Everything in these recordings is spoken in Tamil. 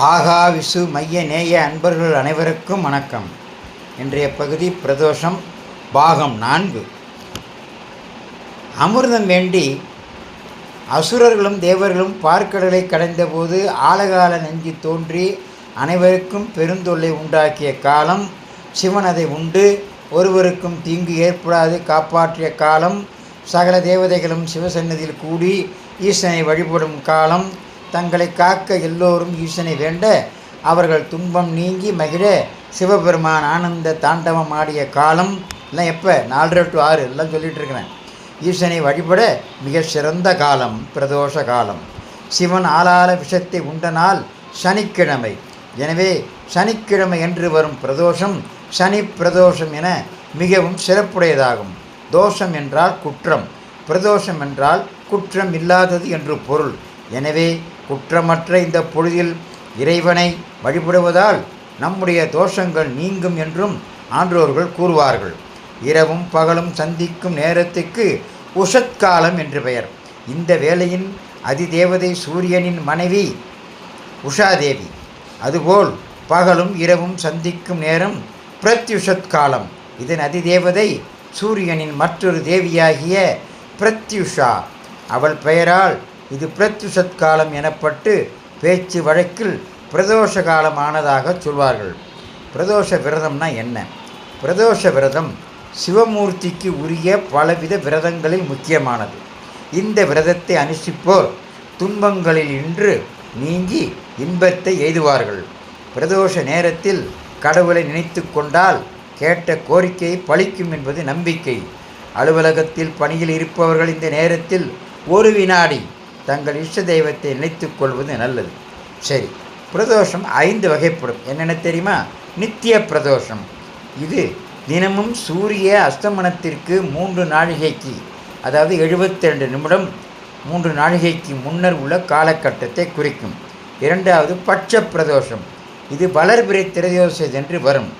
ஆகா விசு மைய நேய அன்பர்கள் அனைவருக்கும் வணக்கம். இன்றைய பகுதி பிரதோஷம் பாகம் 4. அமிர்தம் வேண்டி அசுரர்களும் தேவர்களும் பார்க்கடலை கடைந்தபோது ஆலகால நெஞ்சு தோன்றி அனைவருக்கும் பெருந்தொல்லை உண்டாக்கிய காலம். சிவன் அதை உண்டு ஒருவருக்கும் தீங்கு ஏற்படாது காப்பாற்றிய காலம். சகல தேவதைகளும் சிவசன்னதியில் கூடி ஈசனை வழிபடும் காலம். தங்களை காக்க எல்லோரும் ஈசனை வேண்ட அவர்கள் துன்பம் நீங்கி மகிழ சிவபெருமான் ஆனந்த தாண்டவம் ஆடிய காலம். எல்லாம் எப்போ 4 to 6 எல்லாம் சொல்லிகிட்டு இருக்கிறேன். ஈசனை வழிபட மிக சிறந்த காலம் பிரதோஷ காலம். சிவன் ஆளால விஷத்தை உண்ட நாள் சனிக்கிழமை. எனவே சனிக்கிழமை என்று வரும் பிரதோஷம் சனி பிரதோஷம் என மிகவும் சிறப்புடையதாகும். தோஷம் என்றால் குற்றம், பிரதோஷம் என்றால் குற்றம் இல்லாதது என்று பொருள். எனவே குற்றமற்ற இந்த பொழுதில் இறைவனை வழிபடுவதால் நம்முடைய தோஷங்கள் நீங்கும் என்றும் ஆன்றோர்கள் கூறுவார்கள். இரவும் பகலும் சந்திக்கும் நேரத்துக்கு உஷத்காலம் என்று பெயர். இந்த வேளையின் அதிதேவதை சூரியனின் மனைவி உஷாதேவி. அதுபோல் பகலும் இரவும் சந்திக்கும் நேரம் பிரத்யுஷத்காலம். இதன் அதிதேவதை சூரியனின் மற்றொரு தேவியாகிய பிரத்யுஷா. அவள் பெயரால் இது பிரத்யுஷத்காலம் எனப்பட்டு பேச்சு வழக்கில் பிரதோஷ காலம் ஆனதாக சொல்வார்கள். பிரதோஷ விரதம்னா என்ன? பிரதோஷ விரதம் சிவமூர்த்திக்கு உரிய பலவித விரதங்களில் முக்கியமானது. இந்த விரதத்தை அனுஷ்டிப்போர் துன்பங்களில் இன்று நீங்கி இன்பத்தை எய்துவார்கள். பிரதோஷ நேரத்தில் கடவுளை நினைத்து கொண்டால் கேட்ட கோரிக்கை பலிக்கும் என்பது நம்பிக்கை. அலுவலகத்தில் பணியில் இருப்பவர்கள் இந்த நேரத்தில் ஒரு வினாடி தங்கள் இஷ்ட தெய்வத்தை நினைத்து கொள்வது நல்லது. சரி, பிரதோஷம் 5 வகைப்படும். என்னென்ன தெரியுமா? நித்திய பிரதோஷம். இது தினமும் சூரிய அஸ்தமனத்திற்கு 3 நாழிகைக்கு, அதாவது 72 நிமிடம் 3 நாழிகைக்கு முன்னர் உள்ள காலகட்டத்தை குறிக்கும். 2வது பட்ச பிரதோஷம். இது வளர்பிறை திரையோதசி வரும்.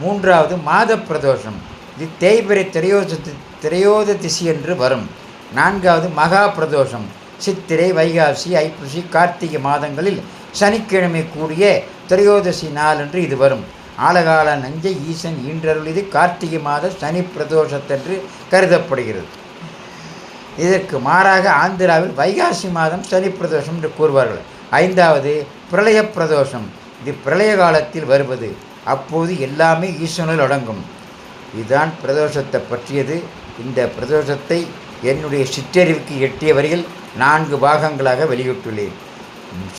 3வது மாத பிரதோஷம். இது தேய்பிறை திரையோதசி என்று வரும். 4வது மகா பிரதோஷம். சித்திரை, வைகாசி, ஐப்பசி, கார்த்திகை மாதங்களில் சனிக்கிழமை கூடிய திரையோதசி நாளன்று இது வரும். ஆலகால நஞ்சை ஈசன் ஈன்றருள் இது கார்த்திகை மாத சனி பிரதோஷத்தன்று கருதப்படுகிறது. இதற்கு மாறாக ஆந்திராவில் வைகாசி மாதம் சனி பிரதோஷம் என்று கூறுவார்கள். 5வது பிரளய பிரதோஷம். இது பிரளய காலத்தில் வருவது. அப்போது எல்லாமே ஈசனில் அடங்கும். இதுதான் பிரதோஷத்தை பற்றியது. இந்த பிரதோஷத்தை என்னுடைய சிற்றறிவுக்கு எட்டிய வரையில் 4 பாகங்களாக வெளியிட்டுள்ளேன்.